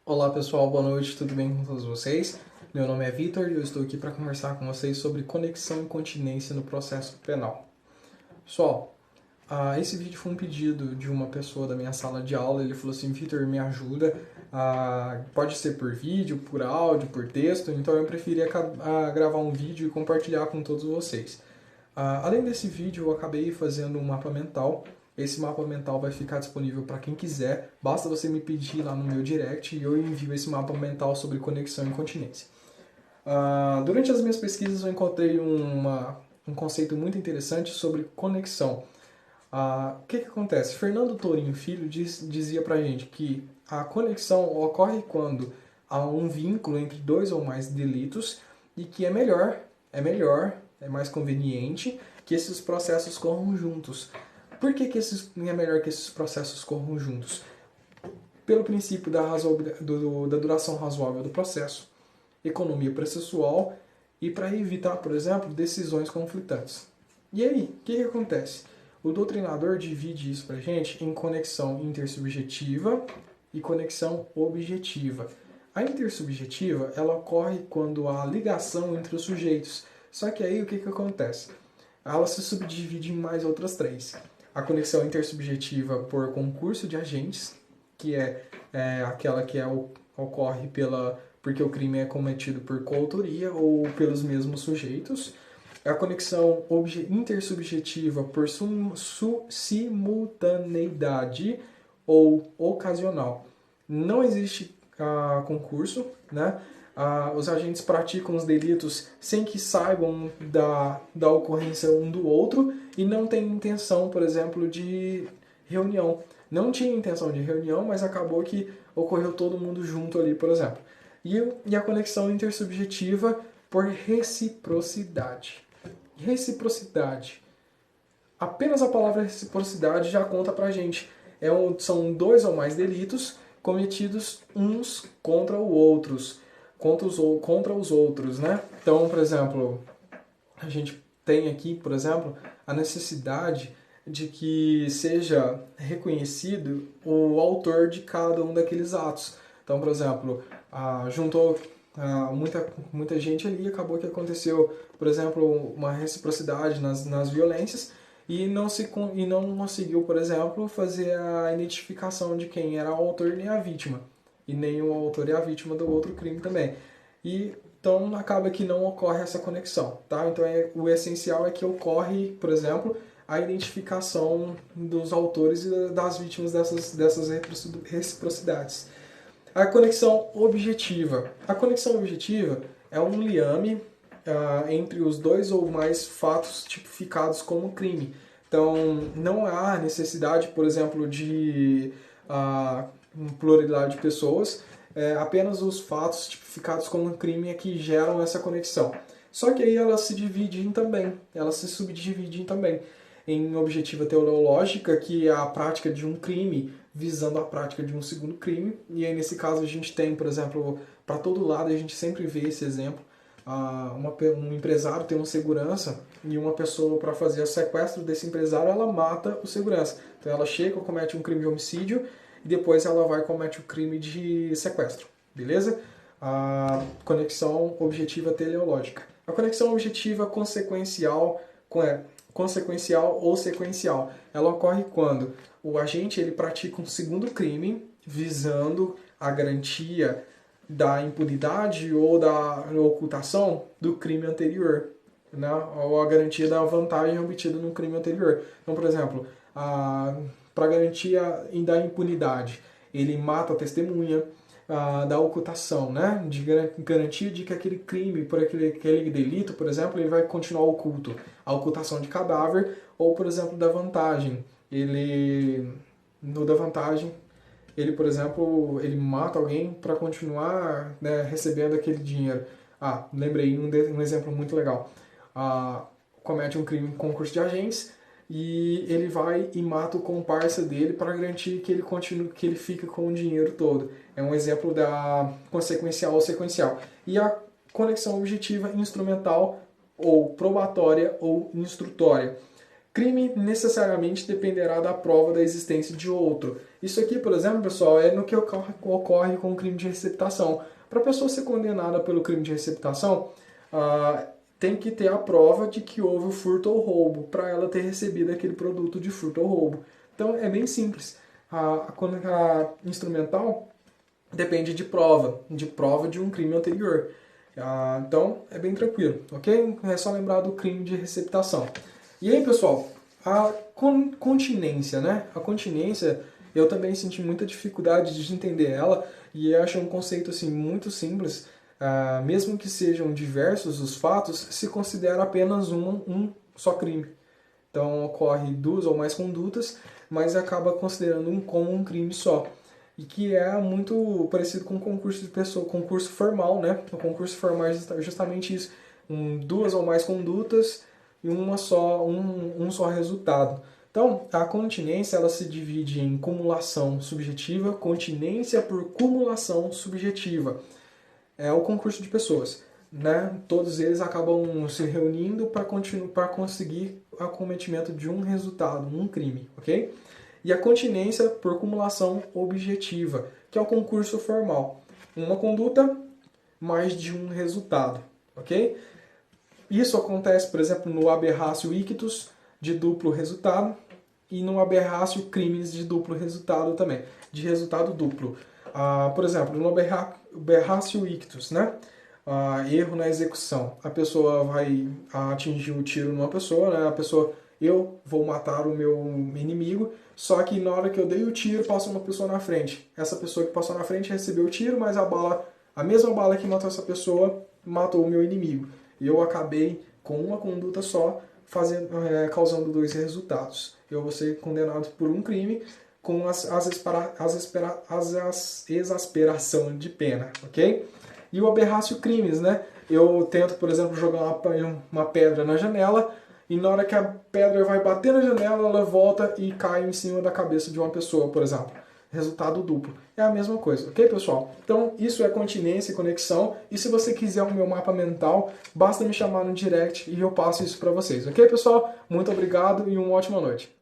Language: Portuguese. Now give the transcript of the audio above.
Olá pessoal, boa noite, tudo bem com todos vocês? Meu nome é Vitor e eu estou aqui para conversar com vocês sobre conexão e continência no processo penal. Pessoal, esse vídeo foi um pedido de uma pessoa da minha sala de aula. Ele falou assim: Vitor, me ajuda, pode ser por vídeo, por áudio, por texto, então eu preferia gravar um vídeo e compartilhar com todos vocês. Além desse vídeo, eu acabei fazendo um mapa mental. Esse mapa mental vai ficar disponível para quem quiser. Basta você me pedir lá no meu direct e eu envio esse mapa mental sobre conexão e continência. Durante as minhas pesquisas, eu encontrei um conceito muito interessante sobre conexão. O que acontece? Fernando Tourinho Filho dizia pra gente que a conexão ocorre quando há um vínculo entre dois ou mais delitos e que é mais conveniente que esses processos corram juntos. Por que é melhor que esses processos corram juntos? Pelo princípio da duração razoável do processo, economia processual e para evitar, por exemplo, decisões conflitantes. E aí, o que acontece? O doutrinador divide isso para a gente em conexão intersubjetiva e conexão objetiva. A intersubjetiva, ela ocorre quando há ligação entre os sujeitos. Só que aí o que acontece? Ela se subdivide em mais outras três. A conexão intersubjetiva por concurso de agentes, que é aquela que ocorre porque o crime é cometido por coautoria ou pelos mesmos sujeitos. A conexão intersubjetiva por simultaneidade ou ocasional. Não existe concurso, né? Os agentes praticam os delitos sem que saibam da ocorrência um do outro e não têm intenção, por exemplo, de reunião. Não tinha intenção de reunião, mas acabou que ocorreu todo mundo junto ali, por exemplo. E a conexão intersubjetiva por reciprocidade. Reciprocidade. Apenas a palavra reciprocidade já conta pra gente. São dois ou mais delitos cometidos uns contra os outros, né? Então, por exemplo, a gente tem aqui, por exemplo, a necessidade de que seja reconhecido o autor de cada um daqueles atos. Então, por exemplo, juntou muita gente ali e acabou que aconteceu, por exemplo, uma reciprocidade nas violências e não conseguiu, por exemplo, fazer a identificação de quem era o autor nem a vítima. E nem o autor e a vítima do outro crime também. Então acaba que não ocorre essa conexão, tá? Então o essencial é que ocorre, por exemplo, a identificação dos autores e das vítimas dessas reciprocidades. A conexão objetiva. A conexão objetiva é um liame entre os dois ou mais fatos tipificados como crime. Então, não há necessidade, por exemplo, de pluralidade de pessoas, apenas os fatos tipificados como crime é que geram essa conexão. Só que aí elas se dividem também, elas se subdividem também em objetiva teleológica, que é a prática de um crime visando a prática de um segundo crime. E aí, nesse caso, a gente tem, por exemplo, para todo lado, a gente sempre vê esse exemplo. Um empresário tem um segurança e uma pessoa, para fazer o sequestro desse empresário, ela mata o segurança. Então ela chega, comete um crime de homicídio e depois ela vai e comete o crime de sequestro. Beleza? A conexão objetiva teleológica. A conexão objetiva consequencial ou sequencial. Ela ocorre quando o agente ele pratica um segundo crime visando a garantia da impunidade ou da ocultação do crime anterior, né? Ou a garantia da vantagem obtida no crime anterior. Então, por exemplo, para garantia da impunidade, ele mata a testemunha, da ocultação, né? De garantia de que aquele crime, por aquele delito, por exemplo, ele vai continuar oculto. A ocultação de cadáver, ou, por exemplo, da vantagem. Da vantagem, ele, por exemplo, ele mata alguém para continuar, né, recebendo aquele dinheiro. Lembrei um exemplo muito legal. Comete um crime com concurso de agentes e ele vai e mata o comparsa dele para garantir que ele fica com o dinheiro todo. É um exemplo da consequencial ou sequencial. E a conexão objetiva instrumental ou probatória ou instrutória. crime necessariamente dependerá da prova da existência de outro. Isso aqui, por exemplo, pessoal, é no que ocorre com o crime de receptação. Para a pessoa ser condenada pelo crime de receptação, tem que ter a prova de que houve o furto ou roubo, para ela ter recebido aquele produto de furto ou roubo. Então, é bem simples. A instrumental depende de prova de um crime anterior. Então, é bem tranquilo, ok? É só lembrar do crime de receptação. E aí, pessoal, a continência, né? A continência, eu também senti muita dificuldade de entender ela e eu acho um conceito assim muito simples. Mesmo que sejam diversos os fatos, se considera apenas um só crime. Então, ocorre duas ou mais condutas, mas acaba considerando como um crime só. E que é muito parecido com o concurso de pessoa, concurso formal, né? O concurso formal é justamente isso. Duas ou mais condutas e um só resultado. Então, a continência ela se divide em cumulação subjetiva, continência por cumulação subjetiva. É o concurso de pessoas, né? Todos eles acabam se reunindo para conseguir o acometimento de um resultado, um crime, ok? E a continência por cumulação objetiva, que é o concurso formal. Uma conduta mais de um resultado, ok? Isso acontece, por exemplo, no aberratio ictus de duplo resultado e no aberratio criminis de duplo resultado também, de resultado duplo. Por exemplo, no aberratio ictus, né? Erro na execução. A pessoa vai atingir o tiro numa pessoa, né? Eu vou matar o meu inimigo, só que na hora que eu dei o tiro, passou uma pessoa na frente. Essa pessoa que passou na frente recebeu o tiro, mas a mesma bala que matou essa pessoa, matou o meu inimigo. E eu acabei com uma conduta só, causando dois resultados. Eu vou ser condenado por um crime com exasperação de pena, ok? E o aberratio criminis, né? Eu tento, por exemplo, jogar uma pedra na janela, e na hora que a pedra vai bater na janela, ela volta e cai em cima da cabeça de uma pessoa, por exemplo. Resultado duplo. É a mesma coisa, ok, pessoal? Então, isso é continência e conexão. E se você quiser o meu mapa mental, basta me chamar no direct e eu passo isso para vocês, ok, pessoal? Muito obrigado e uma ótima noite.